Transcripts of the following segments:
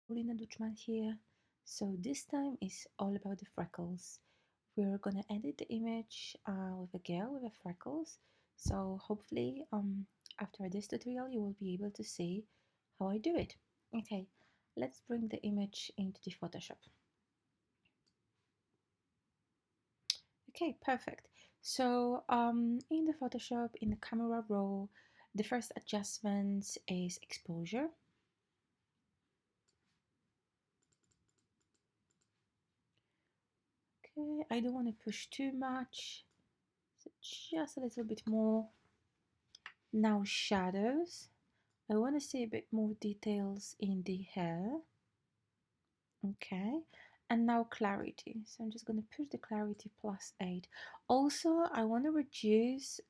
Paulina Dutchman here. So this time is all about the freckles. We're gonna edit the image with a girl with the freckles. So hopefully after this tutorial you will be able to see how I do it. Okay, let's bring the image into the Photoshop. Okay, perfect. So in the Photoshop, in the camera roll, the first adjustment is exposure. Okay, I don't want to push too much, so just a little bit more. Now shadows. I want to see a bit more details in the hair. Okay, and now clarity. So I'm just going to push the clarity +8. Also, I want to reduce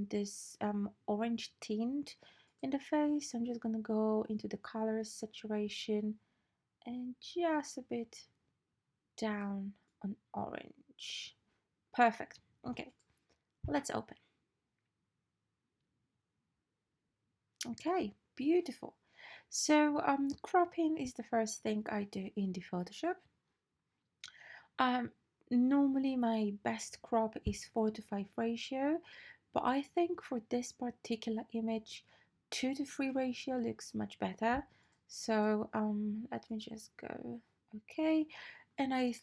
this orange tint in the face. I'm just going to go into the color saturation and just a bit down on orange. Perfect. Okay, let's open. Okay, beautiful. So cropping is the first thing I do in the Photoshop. Um, Normally my best crop is 4:5 ratio, but I think for this particular image, 2:3 ratio looks much better. So let me just go. Okay, and I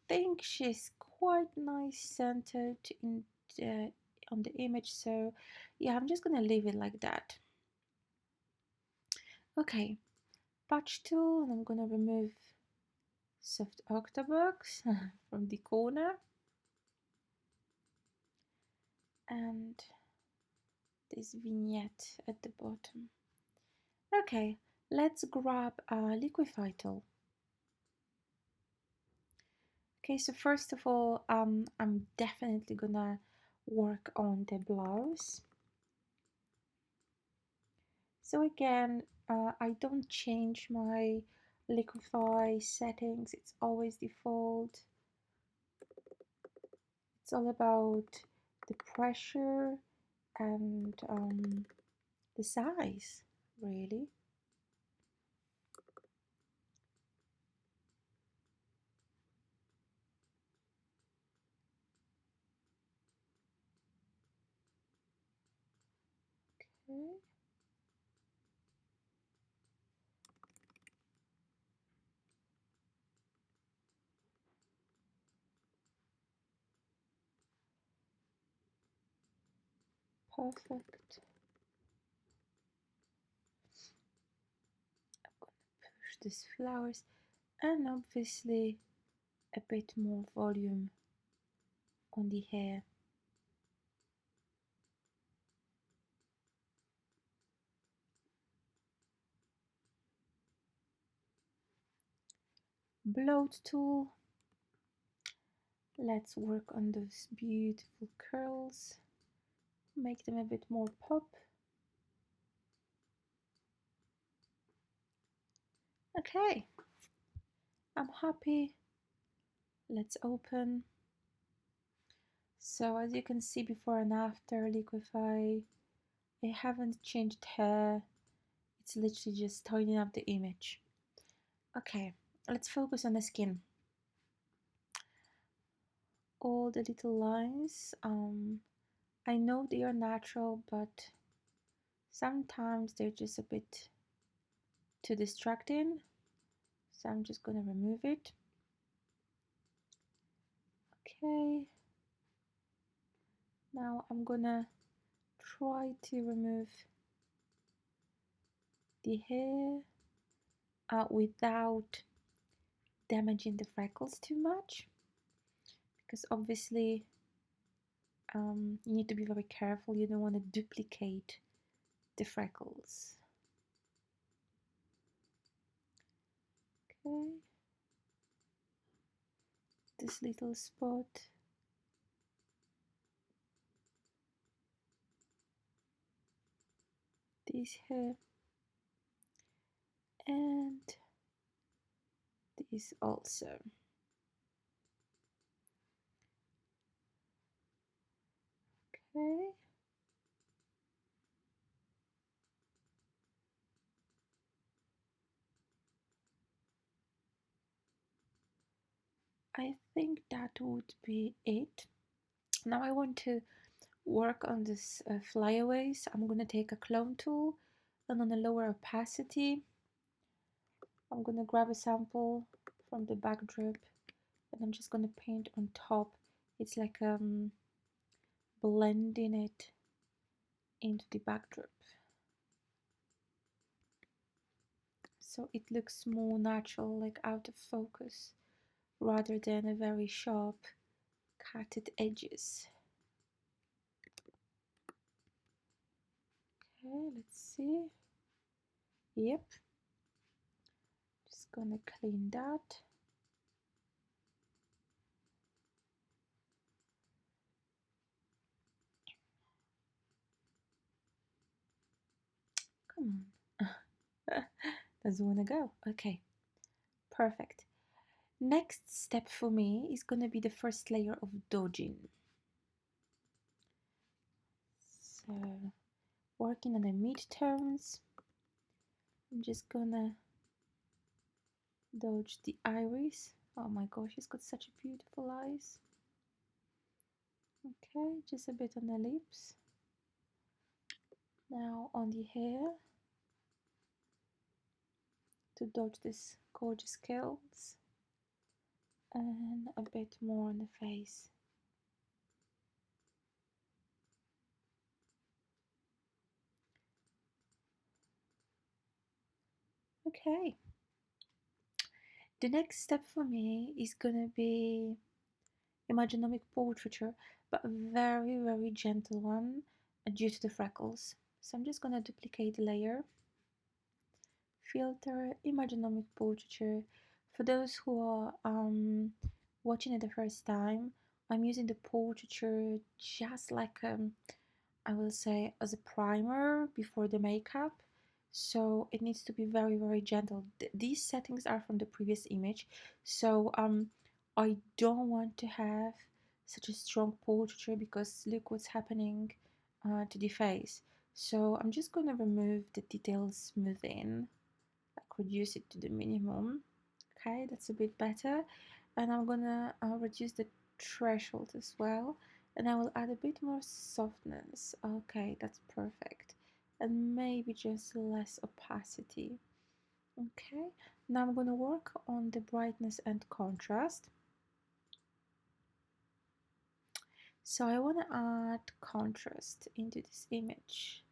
think she's quite nice centered in the on the image. So yeah, I'm just gonna leave it like that. Okay, patch tool, and I'm gonna remove soft octabox from the corner and this vignette at the bottom. Okay, let's grab a liquify tool. Okay, so first of all, I'm definitely gonna work on the blouse. So again, I don't change my liquify settings, it's always default. It's all about the pressure and the size, really. Okay. Perfect. I'm gonna push these flowers and obviously a bit more volume on the hair. Bloat tool. Let's work on those beautiful curls. Make them a bit more pop. Okay, I'm happy. Let's open. So as you can see before and after liquify, I haven't changed hair. It's literally just tidying up the image. Okay, let's focus on the skin. All the little lines, I know they are natural, but sometimes they're just a bit too distracting. So I'm just gonna remove it. Okay. Now I'm gonna try to remove the hair without damaging the freckles too much, because obviously you need to be very careful. You don't want to duplicate the freckles. Okay, this little spot. This hair and this also. Okay. I think that would be it. Now I want to work on this flyaways. I'm going to take a clone tool and on a lower opacity, I'm going to grab a sample from the backdrop and I'm just going to paint on top. It's like blending it into the backdrop. So it looks more natural, like out of focus, rather than a very sharp cutted edges. Okay, let's see. Yep, just gonna clean that. Come on. Doesn't wanna go. Okay, perfect. Next step for me is gonna be the first layer of dodging. So, working on the midtones, I'm just gonna dodge the iris. Oh my gosh, he's got such a beautiful eyes. Okay, just a bit on the lips. Now on the hair to dodge this gorgeous curls and a bit more on the face. Okay, the next step for me is gonna be imaginomic portraiture, but a very gentle one due to the freckles. So I'm just gonna duplicate the layer, filter, imaginomic portraiture. For those who are watching it the first time, I'm using the portraiture just like I will say as a primer before the makeup. So it needs to be very gentle. These settings are from the previous image, so I don't want to have such a strong portraiture because look what's happening to the face. So I'm just going to remove the detail smoothing, like reduce it to the minimum. Okay, that's a bit better. And I'm gonna reduce the threshold as well, and I will add a bit more softness. Okay, that's perfect. And maybe just less opacity. Okay, now I'm gonna work on the brightness and contrast. So I want to add contrast into this image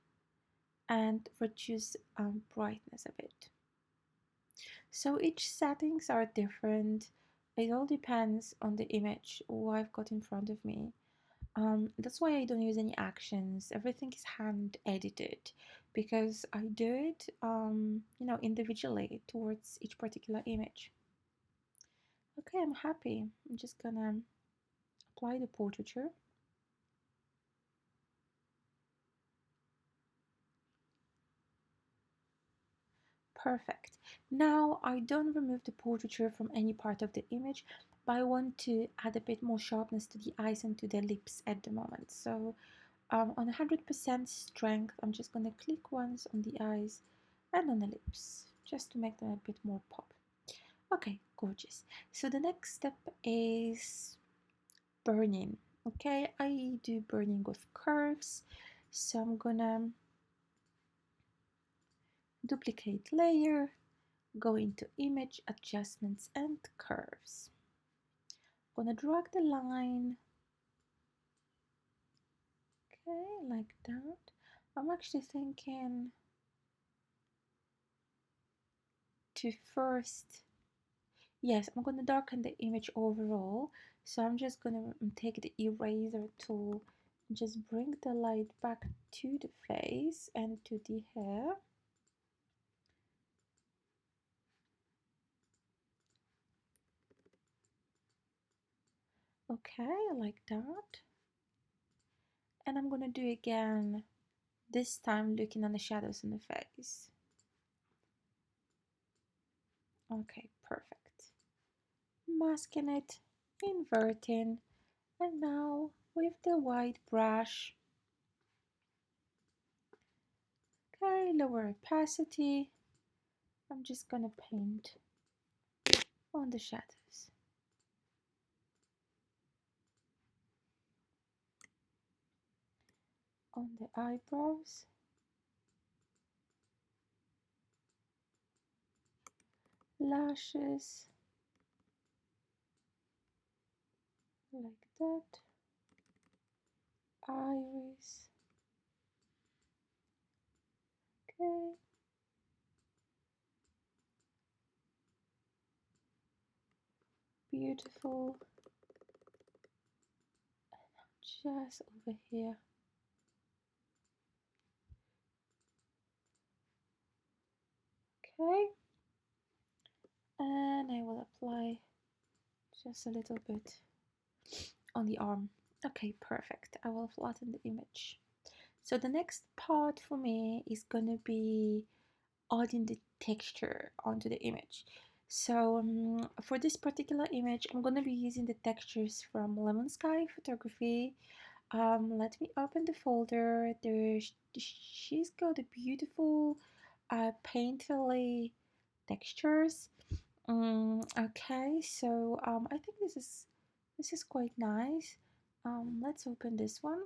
and reduce brightness a bit. So each settings are different. It all depends on the image what I've got in front of me. That's why I don't use any actions. Everything is hand edited because I do it, individually towards each particular image. Okay, I'm happy. I'm just gonna apply the portraiture. Perfect. Now I don't remove the portraiture from any part of the image, but I want to add a bit more sharpness to the eyes and to the lips at the moment. So on 100% strength, I'm just going to click once on the eyes and on the lips, just to make them a bit more pop. Okay, gorgeous. So the next step is burning. Okay, I do burning with curves. So I'm gonna duplicate layer, go into image adjustments and curves. I'm gonna drag the line, okay, like that. I'm actually thinking to first, yes, I'm gonna darken the image overall. So I'm just gonna take the eraser tool and just bring the light back to the face and to the hair. Okay, like that. And I'm gonna do again, this time looking on the shadows in the face. Okay, perfect. Masking it, inverting, and now with the white brush, okay, lower opacity, I'm just gonna paint on the shadows. on the eyebrows, lashes, like that, iris, okay, beautiful, just over here, okay, and I will apply just a little bit on the arm. Okay, perfect. I will flatten the image. So the next part for me is gonna be adding the texture onto the image. So for this particular image, I'm gonna be using the textures from Lemon Sky Photography. Let me open the folder. She's got a beautiful painterly textures. Okay, so I think this is quite nice. Let's open this one.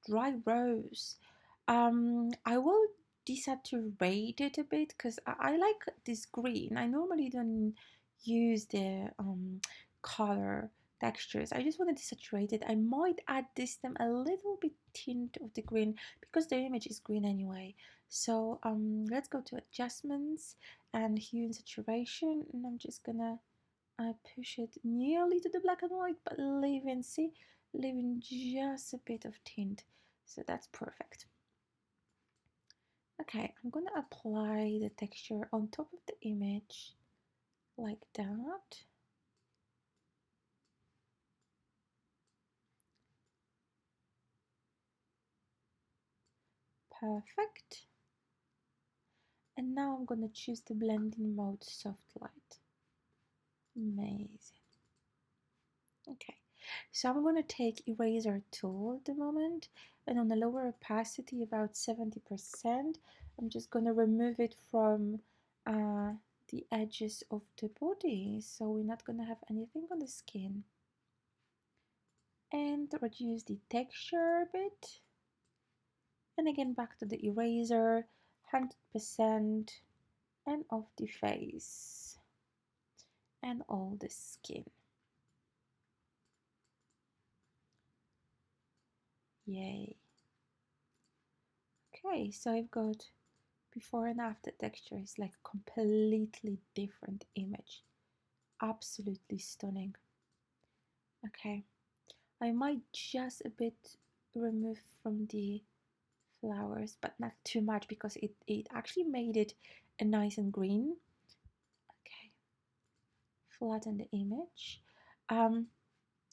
Dry rose. I will desaturate it a bit because I like this green. I normally don't use the color textures. I just want to desaturate it. I might add this them a little bit tint of the green because the image is green anyway. So let's go to adjustments and hue and saturation, and I'm just gonna push it nearly to the black and white, but leaving just a bit of tint. So that's perfect. Okay, I'm gonna apply the texture on top of the image like that. Perfect. And now I'm gonna choose the blending mode soft light. Amazing. Okay, so I'm going to take eraser tool at the moment, and on the lower opacity, about 70%, I'm just going to remove it from the edges of the body, so we're not going to have anything on the skin. And reduce the texture a bit. And again, back to the eraser, 100%, and off the face and all the skin. Yay. Okay, so I've got before and after texture is like a completely different image. Absolutely stunning. Okay, I might just a bit remove from the flowers, but not too much because it actually made it a nice and green. Okay, flatten the image. Um,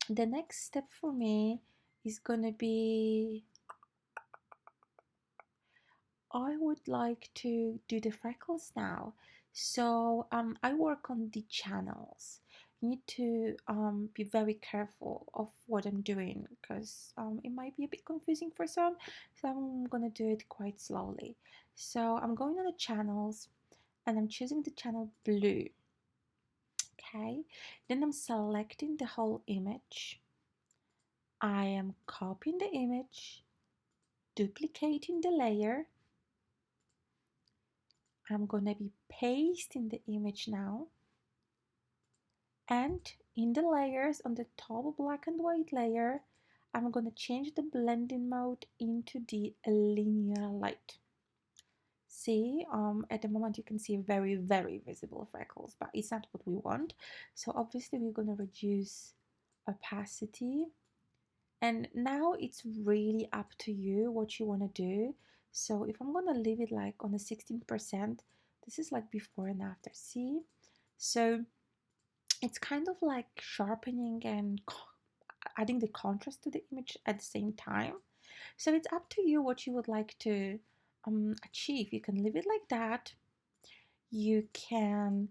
the next step for me is gonna be I would like to do the freckles now. So I work on the channels. I need to be very careful of what I'm doing because it might be a bit confusing for some. So I'm gonna do it quite slowly. So I'm going on the channels and I'm choosing the channel blue. Okay, then I'm selecting the whole image. I am copying the image, duplicating the layer. I'm gonna be pasting the image now, and in the layers on the top black and white layer, I'm gonna change the blending mode into the linear light. See, at the moment you can see very visible freckles, but it's not what we want. So obviously we're gonna reduce opacity, and now it's really up to you what you want to do. So if I'm gonna leave it like on the 16%, this is like before and after, see? So it's kind of like sharpening and adding the contrast to the image at the same time. So it's up to you what you would like to achieve. You can leave it like that. You can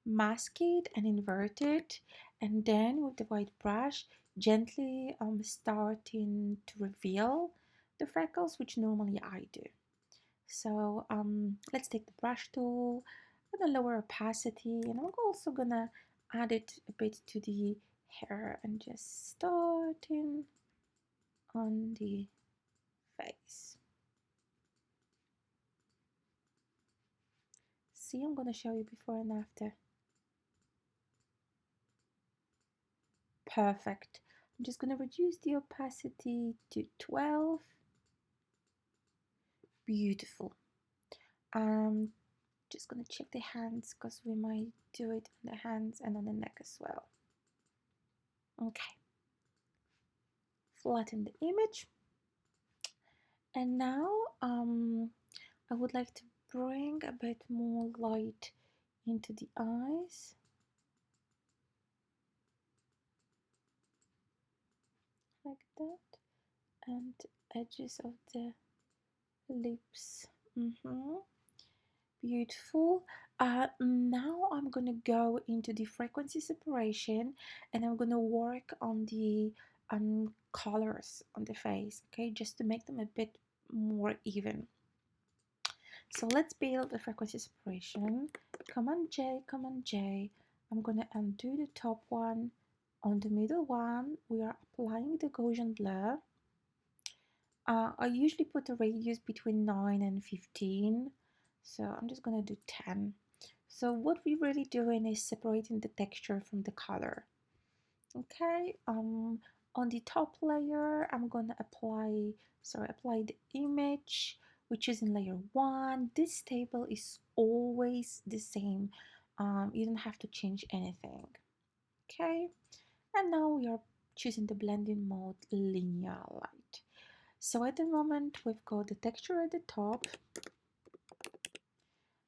mask it and invert it, and then with the white brush gently starting to reveal the freckles, which normally I do. So let's take the brush tool with a lower opacity, and I'm also gonna add it a bit to the hair and just starting on the face. See, I'm gonna show you before and after. Perfect. I'm just gonna reduce the opacity to 12. Beautiful. Just gonna check the hands because we might do it on the hands and on the neck as well. Okay. Flatten the image. And now I would like to bring a bit more light into the eyes. Like that. And edges of the lips. Beautiful. Now I'm gonna go into the frequency separation and I'm gonna work on the colors on the face, okay, just to make them a bit more even. So let's build the frequency separation. Command J, Command J. I'm gonna undo the top one. On the middle one, we are applying the Gaussian blur. I usually put a radius between 9 and 15, so I'm just gonna do 10. So what we're really doing is separating the texture from the color. Okay, on the top layer, I'm gonna apply the image, which is in layer 1. This table is always the same. You don't have to change anything. Okay, and now we are choosing the blending mode linear light. So at the moment we've got the texture at the top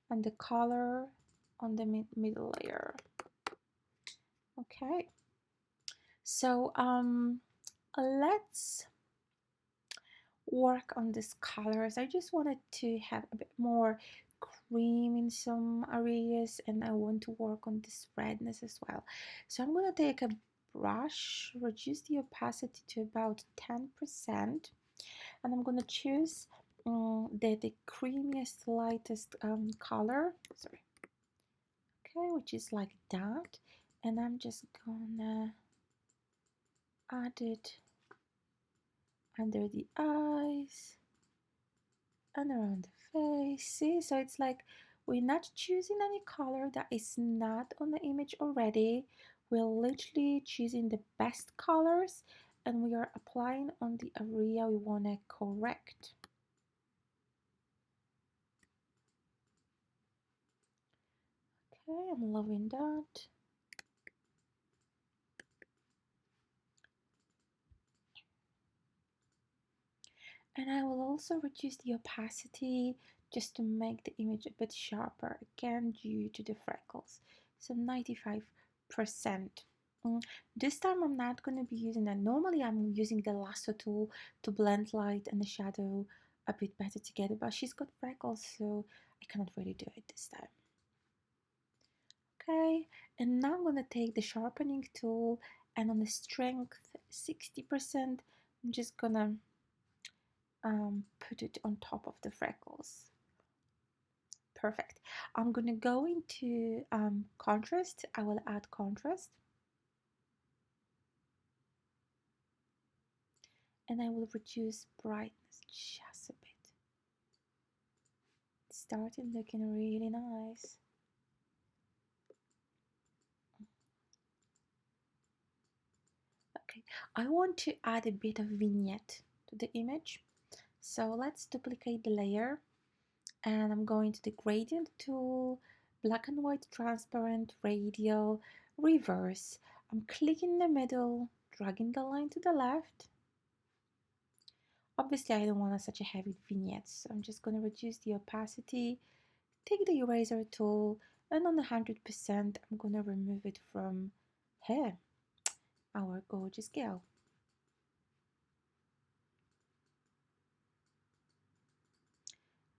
and the color on the middle layer. Okay, so let's work on these colors. I just wanted to have a bit more cream in some areas and I want to work on this redness as well. So I'm going to take a brush, reduce the opacity to about 10%, and I'm going to choose the creamiest, lightest color, sorry, okay, which is like that, and I'm just gonna add it under the eyes and around the face. See, so it's like we're not choosing any color that is not on the image already. We're literally choosing the best colors and we are applying on the area we want to correct. Okay, I'm loving that. And I will also reduce the opacity just to make the image a bit sharper, again due to the freckles. So 95%. This time I'm not going to be using that. Normally I'm using the lasso tool to blend light and the shadow a bit better together, but she's got freckles, so I cannot really do it this time. Okay, and now I'm going to take the sharpening tool and on the strength 60%, I'm just going to put it on top of the freckles. Perfect. I'm gonna go into contrast. I will add contrast and I will reduce brightness just a bit. It's starting looking really nice. Okay, I want to add a bit of vignette to the image. So let's duplicate the layer and I'm going to the gradient tool, black and white transparent, radial, reverse. I'm clicking in the middle, dragging the line to the left. Obviously I don't want such a heavy vignette, so I'm just going to reduce the opacity, take the eraser tool, and on 100% I'm going to remove it from here, our gorgeous girl.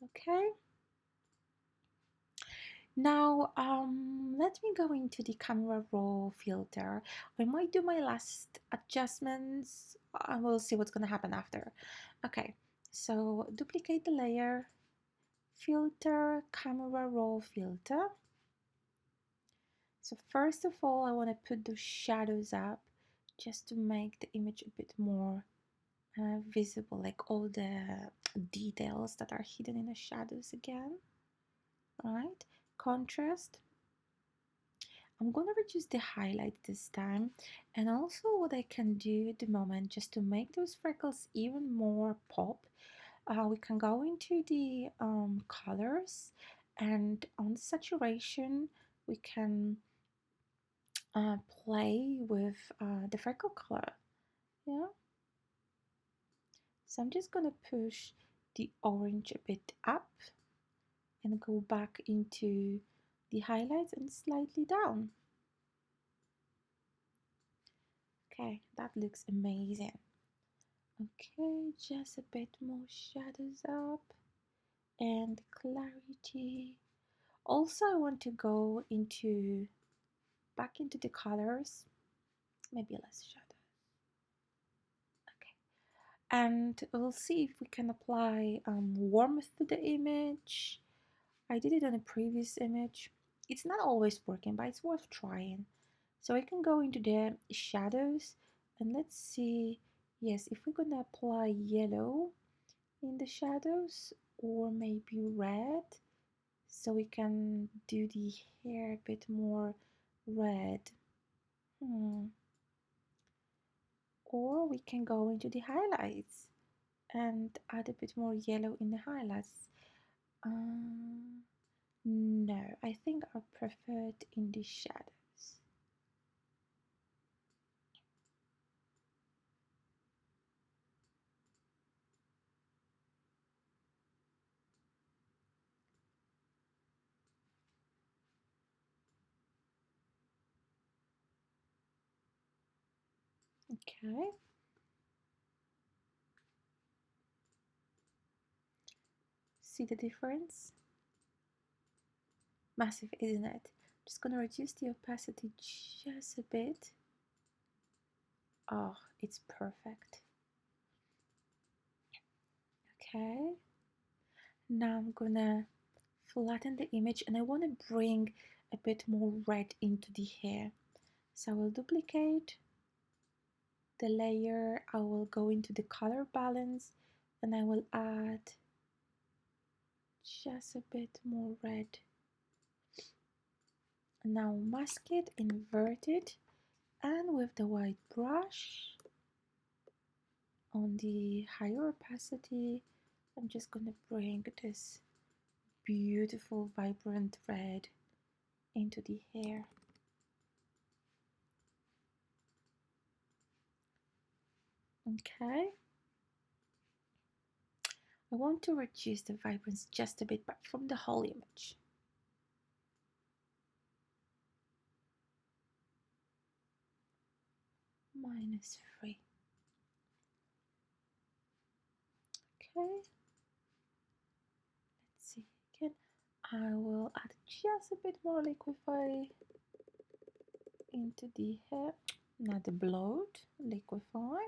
Okay. Now, let me go into the camera raw filter. I might do my last adjustments. I will see what's going to happen after. Okay, so duplicate the layer, filter, camera raw filter. So first of all, I want to put the shadows up. just to make the image a bit more visible, like all the details that are hidden in the shadows again. Right, contrast. I'm gonna reduce the highlight this time, and also what I can do at the moment just to make those freckles even more pop, we can go into the colors, and on the saturation we can play with the freckle color. Yeah, so I'm just gonna push the orange a bit up and go back into the highlights and slightly down. Okay, that looks amazing. Okay, just a bit more shadows up and clarity. Also, I want to go into back into the colors, maybe less shadow. Okay, and we'll see if we can apply warmth to the image. I did it on a previous image. It's not always working, but it's worth trying. So I can go into the shadows and let's see, yes, if we're gonna apply yellow in the shadows or maybe red, so we can do the hair a bit more red. Or we can go into the highlights and add a bit more yellow in the highlights. No, I think I prefer it in the shadows. Okay. See the difference? Massive, isn't it? I'm just gonna reduce the opacity just a bit. Oh, it's perfect. Okay. Now I'm gonna flatten the image and I want to bring a bit more red into the hair. So I will duplicate the layer, I will go into the color balance and I will add just a bit more red. Now mask it, invert it, and with the white brush on the higher opacity, I'm just gonna bring this beautiful vibrant red into the hair. Okay. I want to reduce the vibrance just a bit, but from the whole image. -3. Okay. Let's see again. I will add just a bit more liquify into the hair. Not the bloat, liquify.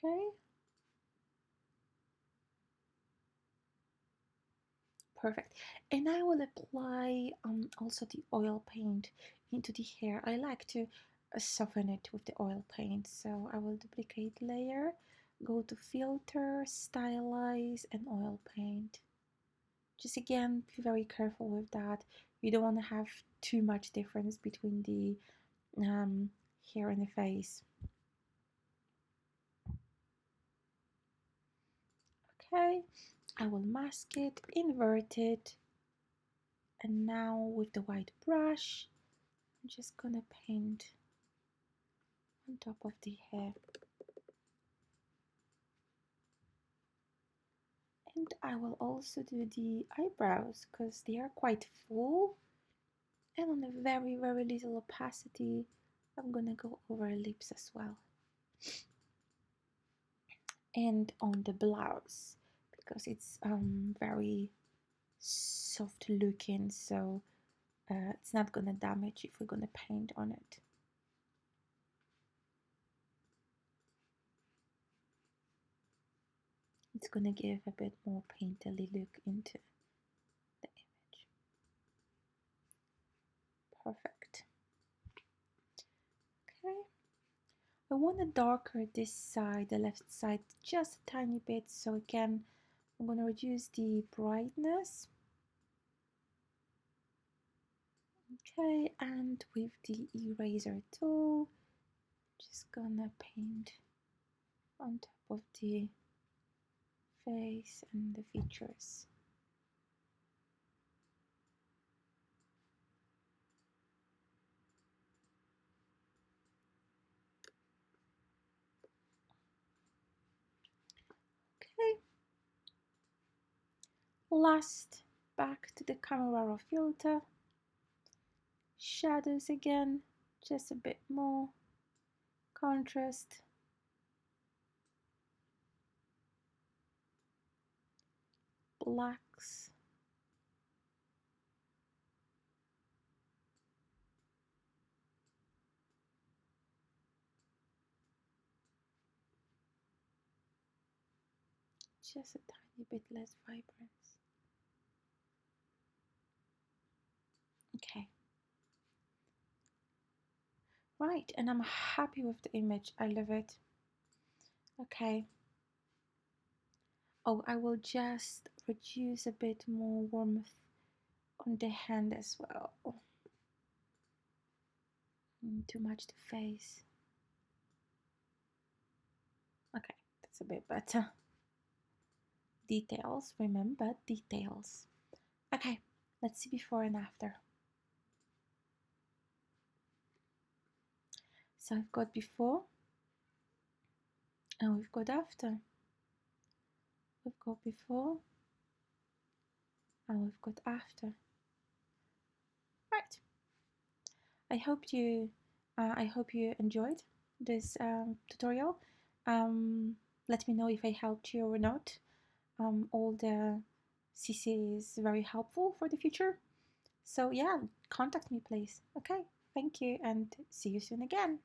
Okay. Perfect. And I will apply also the oil paint into the hair. I like to soften it with the oil paint. So I will duplicate layer, go to filter, stylize, and oil paint. Just again, be very careful with that. You don't want to have too much difference between the hair and the face. Okay, I will mask it, invert it, and now with the white brush, I'm just gonna paint on top of the hair. And I will also do the eyebrows because they are quite full and on a very, very little opacity. I'm gonna go over lips as well. And on the blouse because it's very soft looking, so it's not gonna damage if we're gonna paint on it. It's gonna give a bit more painterly look into the image. Perfect. Okay. I want to darker this side, the left side, just a tiny bit. So again, I'm going to reduce the brightness. Okay, and with the eraser tool, just gonna paint on top of the face and the features. Okay. Last, back to the camera raw filter. Shadows again, just a bit more contrast. Blacks. Just a tiny bit less vibrance. Okay. Right, and I'm happy with the image. I love it. Okay. Oh, I will just reduce a bit more warmth on the hand as well. Too much the face. Okay, that's a bit better. Details, remember details. Okay, let's see before and after. So I've got before and we've got after. We've got before and we've got after. Right. I hope you enjoyed this tutorial. Let me know if I helped you or not. All the CC is very helpful for the future. So yeah, contact me please. Okay, thank you and see you soon again.